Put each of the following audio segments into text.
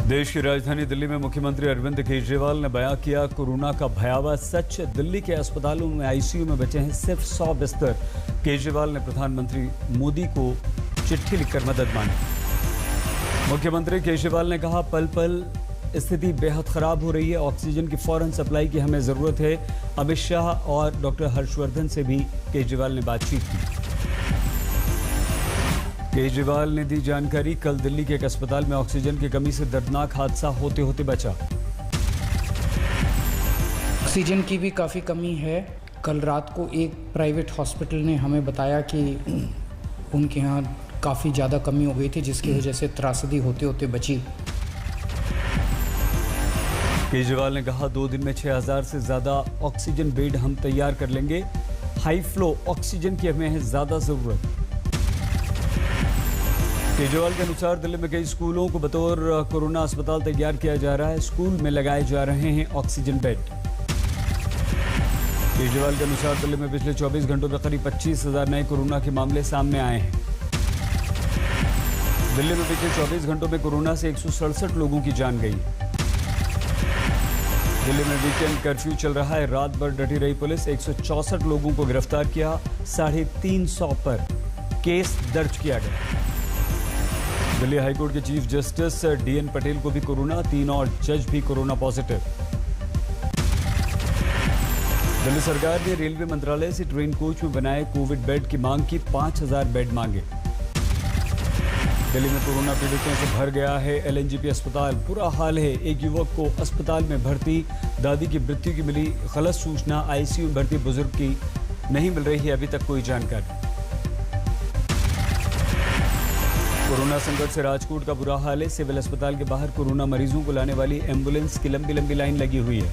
देश की राजधानी दिल्ली में मुख्यमंत्री अरविंद केजरीवाल ने बयां किया कोरोना का भयावह सच। दिल्ली के अस्पतालों में आईसीयू में बचे हैं सिर्फ 100 बिस्तर। केजरीवाल ने प्रधानमंत्री मोदी को चिट्ठी लिखकर मदद मांगी। मुख्यमंत्री केजरीवाल ने कहा पल पल स्थिति बेहद खराब हो रही है, ऑक्सीजन की फौरन सप्लाई की हमें जरूरत है। अमित शाह और डॉक्टर हर्षवर्धन से भी केजरीवाल ने बातचीत की। केजरीवाल ने दी जानकारी, कल दिल्ली के एक अस्पताल में ऑक्सीजन की कमी से दर्दनाक हादसा होते होते बचा। ऑक्सीजन की भी काफ़ी कमी है। कल रात को एक प्राइवेट हॉस्पिटल ने हमें बताया कि उनके यहाँ काफ़ी ज़्यादा कमी हो गई थी, जिसकी वजह से त्रासदी होते होते बची। केजरीवाल ने कहा 2 दिन में 6000 से ज़्यादा ऑक्सीजन बेड हम तैयार कर लेंगे। हाई फ्लो ऑक्सीजन की हमें है ज़्यादा ज़रूरत। केजरीवाल के अनुसार दिल्ली में कई स्कूलों को बतौर कोरोना अस्पताल तैयार किया जा रहा है। स्कूल में लगाए जा रहे हैं ऑक्सीजन बेड। केजरीवाल के अनुसार दिल्ली में पिछले 24 घंटों में करीब 25,000 नए कोरोना के मामले सामने आए हैं। दिल्ली में पिछले 24 घंटों में कोरोना से 167 लोगों की जान गई। दिल्ली में वीकेंड कर्फ्यू चल रहा है, रात भर डटी रही पुलिस। 164 लोगों को गिरफ्तार किया, 350 पर केस दर्ज किया गया। दिल्ली हाईकोर्ट के चीफ जस्टिस डीएन पटेल को भी कोरोना, 3 और जज भी कोरोना पॉजिटिव। दिल्ली सरकार ने रेलवे मंत्रालय से ट्रेन कोच में बनाए कोविड बेड की मांग की, 5000 बेड मांगे। दिल्ली में कोरोना पीड़ितों से भर गया है एलएनजेपी अस्पताल, बुरा हाल है। एक युवक को अस्पताल में भर्ती, दादी की मृत्यु की मिली गलत सूचना। आईसीयू में भर्ती बुजुर्ग की नहीं मिल रही है अभी तक कोई जानकारी। कोरोना संकट से राजकोट का बुरा हाल है। सिविल अस्पताल के बाहर कोरोना मरीजों को लाने वाली एम्बुलेंस की लंबी लंबी लाइन लगी हुई है।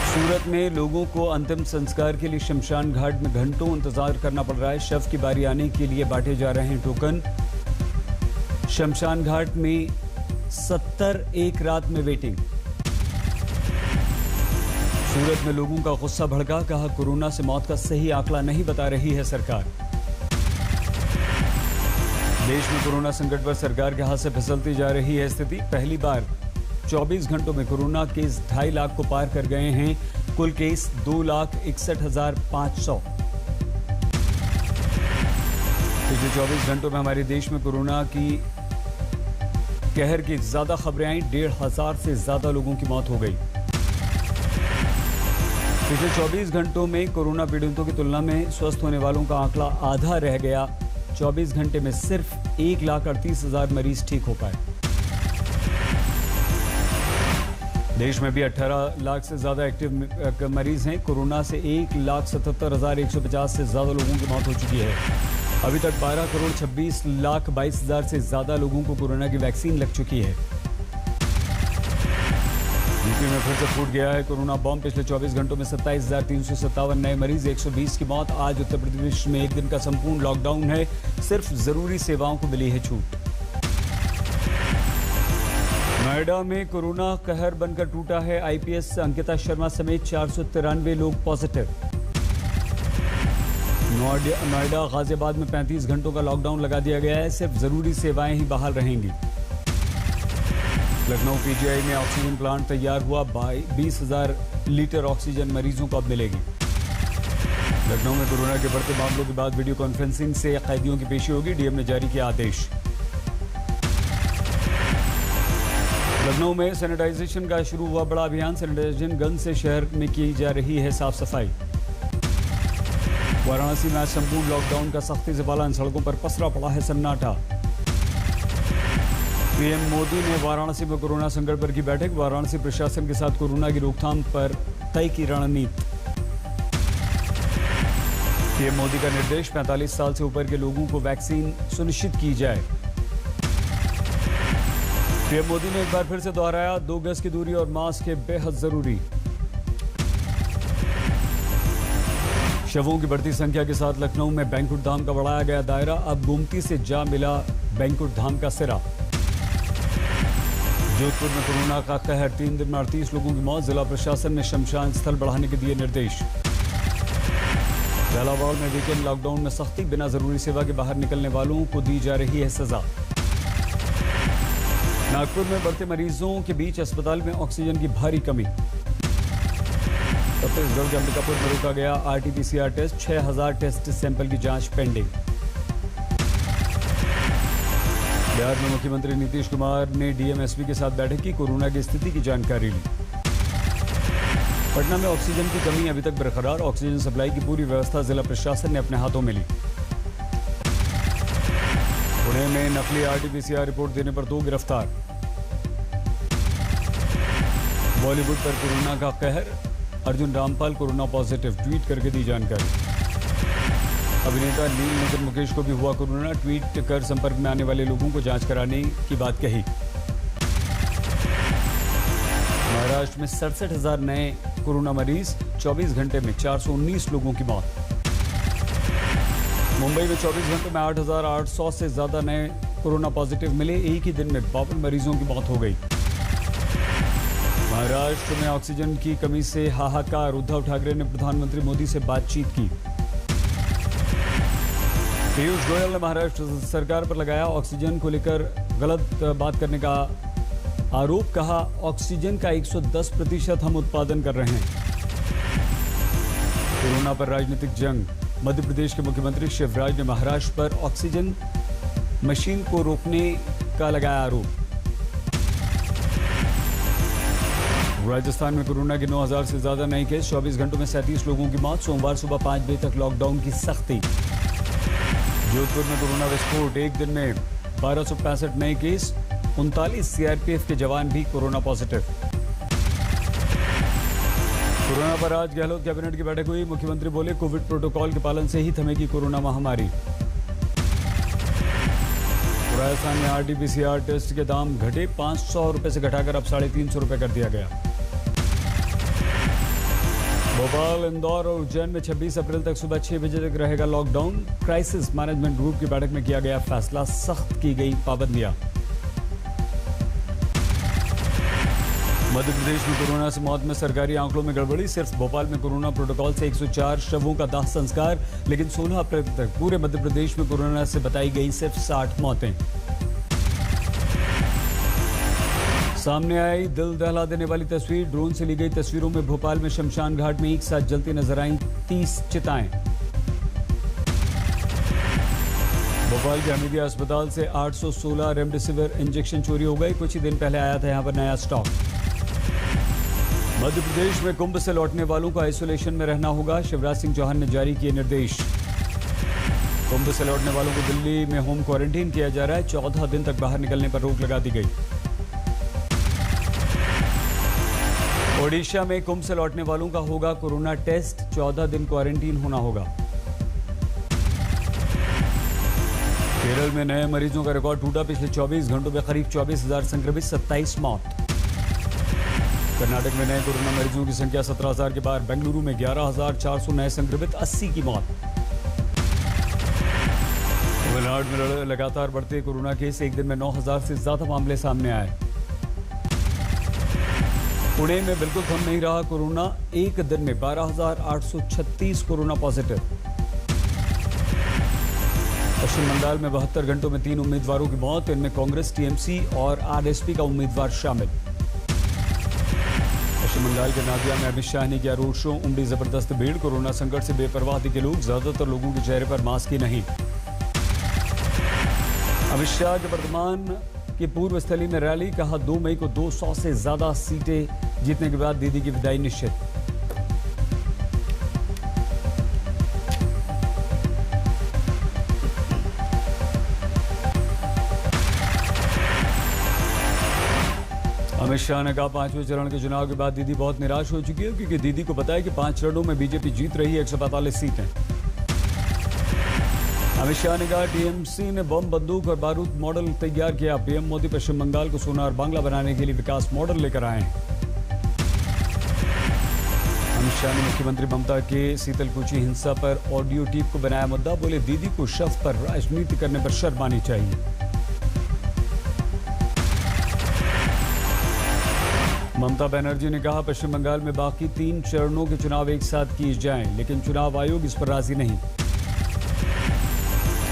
सूरत में लोगों को अंतिम संस्कार के लिए शमशान घाट में घंटों इंतजार करना पड़ रहा है। शव की बारी आने के लिए बांटे जा रहे हैं टोकन। शमशान घाट में 70 एक रात में वेटिंग। सूरत में लोगों का गुस्सा भड़का, कहा कोरोना से मौत का सही आंकड़ा नहीं बता रही है सरकार। देश में कोरोना संकट पर सरकार के हाथ से फिसलती जा रही है स्थिति। पहली बार 24 घंटों में कोरोना केस 2.5 लाख को पार कर गए हैं। कुल केस 2,61,500। पिछले 24 घंटों में हमारे देश में कोरोना की कहर की ज्यादा खबरें आई। 1,500 से ज्यादा लोगों की मौत हो गई। पिछले 24 घंटों में कोरोना पीड़ितों की तुलना में स्वस्थ होने वालों का आंकड़ा आधा रह गया। 24 घंटे में सिर्फ 1,38,000 मरीज ठीक हो पाए। देश में भी 18 लाख से ज्यादा एक्टिव मरीज हैं। कोरोना से 1,77,150 से ज्यादा लोगों की मौत हो चुकी है। अभी तक 12,26,22,000 से ज्यादा लोगों को कोरोना की वैक्सीन लग चुकी है। यूपी में फिर से फूट गया है कोरोना बॉम्ब। पिछले 24 घंटों में 27,357 नए मरीज, 120 की मौत। आज उत्तर प्रदेश में एक दिन का संपूर्ण लॉकडाउन है, सिर्फ जरूरी सेवाओं को मिली है छूट। नोएडा में कोरोना कहर बनकर टूटा है। आईपीएस अंकिता शर्मा समेत 493 लोग पॉजिटिव। नोएडा गाजियाबाद में 35 घंटों का लॉकडाउन लगा दिया गया है, सिर्फ जरूरी सेवाएं ही बहाल रहेंगी। लखनऊ पीजीआई में ऑक्सीजन प्लांट तैयार हुआ, 20,000 लीटर ऑक्सीजन मरीजों को अब मिलेगी। लखनऊ में कोरोना के बढ़ते मामलों के बाद वीडियो कॉन्फ्रेंसिंग से कैदियों की पेशी होगी, डीएम ने जारी किया आदेश। लखनऊ में सैनिटाइजेशन का शुरू हुआ बड़ा अभियान। सैनिटाइजेशन गन से शहर में की जा रही है साफ सफाई। वाराणसी में आज संपूर्ण लॉकडाउन का सख्ती से पालन, सड़कों पर पसरा पड़ा है सन्नाटा। पीएम मोदी ने वाराणसी में कोरोना संकट पर की बैठक। वाराणसी प्रशासन के साथ कोरोना की रोकथाम पर तय की रणनीति। पीएम मोदी का निर्देश, 45 साल से ऊपर के लोगों को वैक्सीन सुनिश्चित की जाए। पीएम मोदी ने एक बार फिर से दोहराया, 2 गज की दूरी और मास्क है बेहद जरूरी। शवों की बढ़ती संख्या के साथ लखनऊ में बैंकुट धाम का बढ़ाया गया दायरा। अब गोमती से जा मिला बैंकुट धाम का सिरा। जोधपुर में कोरोना का कहर, 3 दिन में 38 लोगों की मौत। जिला प्रशासन ने शमशान स्थल बढ़ाने के दिए निर्देश। झालावाड़ में वीकेंड लॉकडाउन में सख्ती, बिना जरूरी सेवा के बाहर निकलने वालों को दी जा रही है सजा। नागपुर में बढ़ते मरीजों के बीच अस्पताल में ऑक्सीजन की भारी कमी। छत्तीसगढ़ के अंबिकापुर में रोका गया RT-PCR टेस्ट। 6000 टेस्ट सैंपल की जांच पेंडिंग। बिहार में मुख्यमंत्री नीतीश कुमार ने DMSP के साथ बैठक की। कोरोना की स्थिति की जानकारी ली। पटना में ऑक्सीजन की कमी अभी तक बरकरार। ऑक्सीजन सप्लाई की पूरी व्यवस्था जिला प्रशासन ने अपने हाथों में ली। पुणे में नकली RT-PCR रिपोर्ट देने पर 2 गिरफ्तार। बॉलीवुड पर कोरोना का कहर। Arjun Rampal corona positive, tweet करके दी जानकारी। अभिनेता नील नितिन मुकेश को भी हुआ कोरोना। ट्वीट कर संपर्क में आने वाले लोगों को जांच कराने की बात कही। महाराष्ट्र में 67,000 नए कोरोना मरीज। 24 घंटे में 419 लोगों की मौत। मुंबई में 24 घंटों में 8,800 से ज्यादा नए कोरोना पॉजिटिव मिले। एक ही दिन में 52 मरीजों की मौत हो गई। महाराष्ट्र में ऑक्सीजन की कमी से हाहाकार। उद्धव ठाकरे ने प्रधानमंत्री मोदी से बातचीत की। पीयूष गोयल ने महाराष्ट्र सरकार पर लगाया ऑक्सीजन को लेकर गलत बात करने का आरोप। कहा, ऑक्सीजन का 110% हम उत्पादन कर रहे हैं। कोरोना पर राजनीतिक जंग। मध्य प्रदेश के मुख्यमंत्री शिवराज ने महाराष्ट्र पर ऑक्सीजन मशीन को रोकने का लगाया आरोप। राजस्थान में कोरोना के 9,000 से ज्यादा नए केस। 24 घंटों में 37 लोगों की मौत। सोमवार सुबह 5 बजे तक लॉकडाउन की सख्ती। जोधपुर में कोरोना विस्फोट। एक दिन में 1265 नए केस। 39 CRPF के जवान भी कोरोना पॉजिटिव। कोरोना पर आज गहलोत कैबिनेट की बैठक हुई। मुख्यमंत्री बोले, कोविड प्रोटोकॉल के पालन से ही थमेगी कोरोना महामारी। राजस्थान में RT-PCR टेस्ट के दाम घटे। 500 रुपए से घटाकर अब 350 रुपए कर दिया गया। भोपाल, इंदौर और उज्जैन में 26 अप्रैल तक सुबह 6 बजे तक रहेगा लॉकडाउन। क्राइसिस मैनेजमेंट ग्रुप की बैठक में किया गया फैसला। सख्त की गई पाबंदियां। मध्य प्रदेश में कोरोना से मौत में सरकारी आंकड़ों में गड़बड़ी। सिर्फ भोपाल में कोरोना प्रोटोकॉल से 104 शवों का दाह संस्कार, लेकिन 16 अप्रैल तक पूरे मध्य प्रदेश में कोरोना से बताई गई सिर्फ 60 मौतें। सामने आई दिल दहला देने वाली तस्वीर। ड्रोन से ली गई तस्वीरों में भोपाल में शमशान घाट में एक साथ जलती नजर आईं 30 चिताएं। भोपाल के हमीदिया अस्पताल से 816 रेमडेसिविर इंजेक्शन चोरी हो गए। कुछ ही दिन पहले आया था यहां पर नया स्टॉक। मध्य प्रदेश में कुंभ से लौटने वालों को आइसोलेशन में रहना होगा। शिवराज सिंह चौहान ने जारी किए निर्देश। कुंभ से लौटने वालों को दिल्ली में होम क्वारंटीन किया जा रहा है। 14 दिन तक बाहर निकलने पर रोक लगा दी गई। ओडिशा में कुंभ से लौटने वालों का होगा कोरोना टेस्ट। 14 दिन क्वारंटीन होना होगा। केरल में नए मरीजों का रिकॉर्ड टूटा। पिछले 24 घंटों में करीब 24,000 संक्रमित, 27 मौत। कर्नाटक में नए कोरोना मरीजों की संख्या 17,000 के पार। बेंगलुरु में 11,400 नए संक्रमित, 80 की मौत। तमिलनाडु में लगातार बढ़ते कोरोना केस। एक दिन में 9,000 से ज्यादा मामले सामने आए। पुणे में बिल्कुल थम नहीं रहा कोरोना। एक दिन में 12,836 कोरोना पॉजिटिव। पश्चिम बंगाल में 72 घंटों में 3 उम्मीदवारों की मौत। इनमें कांग्रेस, TMC और RSP का उम्मीदवार शामिल। पश्चिम बंगाल के नादिया में अमित शाह ने किया रोड शो। उमड़ी जबरदस्त भीड़। कोरोना संकट से बेपरवाह दिखे लोग। ज्यादातर लोगों के चेहरे पर मास्क ही नहीं। अमित शाह के वर्तमान की पूर्व स्थली में रैली। कहा, 2 मई को 200 से ज्यादा सीटें जीतने के बाद दीदी की विदाई निश्चित। अमित शाह ने कहा, 5वें चरण के चुनाव के बाद दीदी बहुत निराश हो चुकी है, क्योंकि दीदी को पता है कि 5 चरणों में बीजेपी जीत रही है 145 सीटें। अमित शाह ने कहा, TMC ने बम, बंदूक और बारूद मॉडल तैयार किया। PM मोदी पश्चिम बंगाल को सोनार बांग्ला बनाने के लिए विकास मॉडल लेकर आए। अमित शाह ने मुख्यमंत्री ममता के सीतलकुची हिंसा पर ऑडियो टेप को बनाया मुद्दा। बोले, दीदी को शव पर राजनीति करने पर शर्म आनी चाहिए। ममता बनर्जी ने कहा, पश्चिम बंगाल में बाकी 3 चरणों के चुनाव एक साथ किए जाएं, लेकिन चुनाव आयोग इस पर राजी नहीं।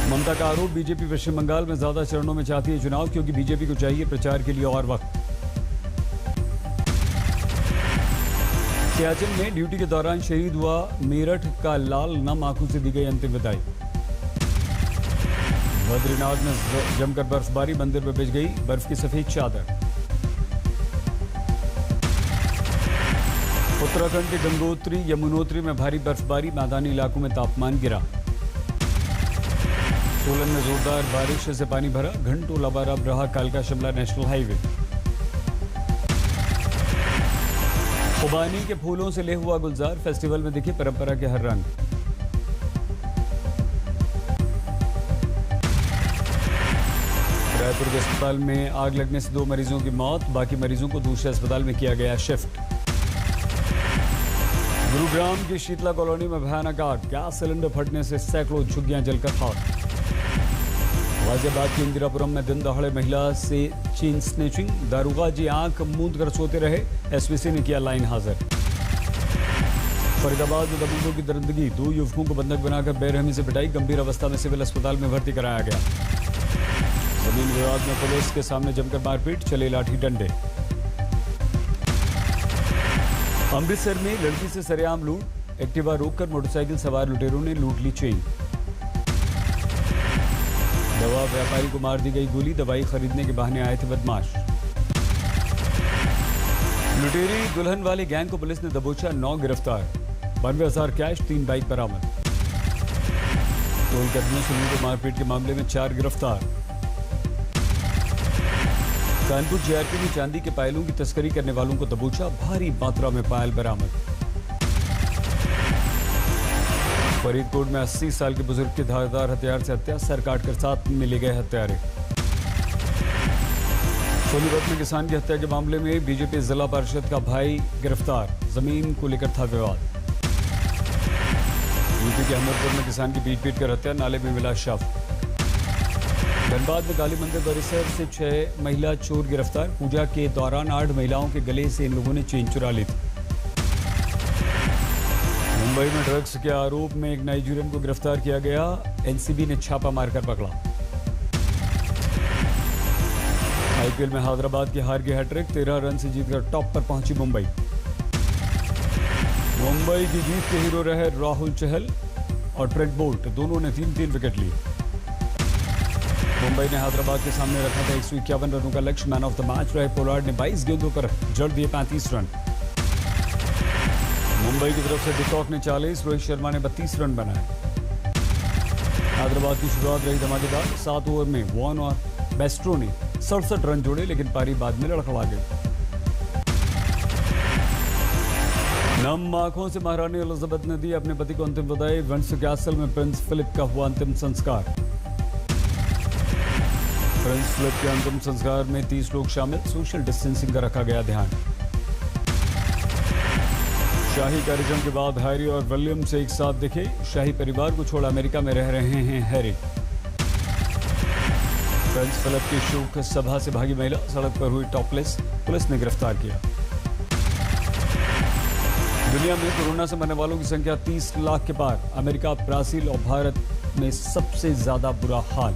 ममता का आरोप, बीजेपी पश्चिम बंगाल में ज्यादा चरणों में चाहती है चुनाव क्योंकि बीजेपी को चाहिए प्रचार के लिए और वक्त। सियाचिन में ड्यूटी के दौरान शहीद हुआ मेरठ का लाल, नम आंखों से दी गई अंतिम विदाई। बद्रीनाथ में जमकर बर्फबारी, मंदिर में बिछ गई बर्फ की सफेद चादर। उत्तराखंड के गंगोत्री यमुनोत्री में भारी बर्फबारी, मैदानी इलाकों में तापमान गिरा। सोलन में जोरदार बारिश से पानी भरा, घंटों लबारब रहा कालका शिमला नेशनल हाईवे। खुबानी के फूलों से ले हुआ गुलजार, फेस्टिवल में दिखे परंपरा के हर रंग। रायपुर के अस्पताल में आग लगने से 2 मरीजों की मौत, बाकी मरीजों को दूसरे अस्पताल में किया गया शिफ्ट। गुरुग्राम की शीतला कॉलोनी में भयानक आग, गैस सिलेंडर फटने से सैकड़ों झुग्गियां जलकर खाक। गाजियाबाद के इंदिरापुरम में दिन दहाड़े महिला से चेन स्नेचिंग, दारोगा जी आंख मूंद कर सोते रहे, एसपीसी ने किया लाइन हाजिर। फरीदाबाद में दबंगों की दरिंदगी, 2 युवकों को बंधक बनाकर बेरहमी से पिटाई, गंभीर अवस्था में सिविल अस्पताल में भर्ती कराया गया। जमीन विवाद में पुलिस के सामने जमकर मारपीट, चले लाठी डंडे। अमृतसर में लड़की से सरेआम लूट, एक्टिवा रोककर मोटरसाइकिल सवार लुटेरों ने लूट ली चेन। दवा व्यापारी को मार दी गई गोली, दवाई खरीदने के बहाने आए थे बदमाश। लुटेरी दुल्हन वाले गैंग को पुलिस ने दबोचा, 9 गिरफ्तार, 92,000 कैश, 3 बाइक बरामद। टोल कर्मियों से लूट और मारपीट के मामले में 4 गिरफ्तार। कानपुर जीआरपी ने चांदी के पायलों की तस्करी करने वालों को दबोचा, भारी मात्रा में पायल बरामद। फरीदकोट में 80 साल के बुजुर्ग की धारदार हथियार से हत्या, सर काटकर साथ में ले गए हत्यारे। सोनीपत में किसान की हत्या के मामले में बीजेपी जिला परिषद का भाई गिरफ्तार, जमीन को लेकर था विवाद। यूपी के अहमदपुर में किसान की पीट कर हत्या, नाले में मिला शव। धनबाद में काली मंदिर परिसर से 6 महिला चोर गिरफ्तार, पूजा के दौरान 8 महिलाओं के गले से इन लोगों ने चेन चुरा ली थी। मुंबई में ड्रग्स के आरोप में एक नाइजीरियन को गिरफ्तार किया गया, एनसीबी ने छापा मारकर पकड़ा। आईपीएल में हैदराबाद की हार की हैट्रिक, 13 रन से जीतकर टॉप पर पहुंची मुंबई। मुंबई की जीत के हीरो रहे राहुल चहल और ट्रेंट बोल्ट, दोनों ने 3-3 विकेट लिए। मुंबई ने हैदराबाद के सामने रखा था 151 रनों का लक्ष्य, मैन ऑफ द मैच रहे पोलार्ड ने 22 गेंदों पर जड़ दिए 35 रन। मुंबई की तरफ से डिकॉक ने 40, रोहित शर्मा ने 32 रन बनाए। हैदराबाद की शुरुआत रही धमाकेदार, 7 ओवर में वॉन और बेस्ट्रो ने 67 रन जोड़े, लेकिन पारी बाद में लड़खड़ा गई। नम आंखों से महारानी एलिजाबेथ ने दी अपने पति को अंतिम विदाई, विंडसर कैसल में प्रिंस फिलिप का हुआ अंतिम संस्कार। प्रिंस फिलिप के अंतिम संस्कार में 30 लोग शामिल, सोशल डिस्टेंसिंग का रखा गया ध्यान। शाही कार्यक्रम के बाद हैरी और विलियम से एक साथ दिखे, शाही परिवार को छोड़ अमेरिका में रह रहे हैं हैरी। प्रिंस फिलिप की शोक सभा से भागी महिला, सड़क पर हुई टॉपलेस, पुलिस ने गिरफ्तार किया। दुनिया में कोरोना से मरने वालों की संख्या 30 लाख के पार, अमेरिका, ब्राजील और भारत में सबसे ज्यादा बुरा हाल।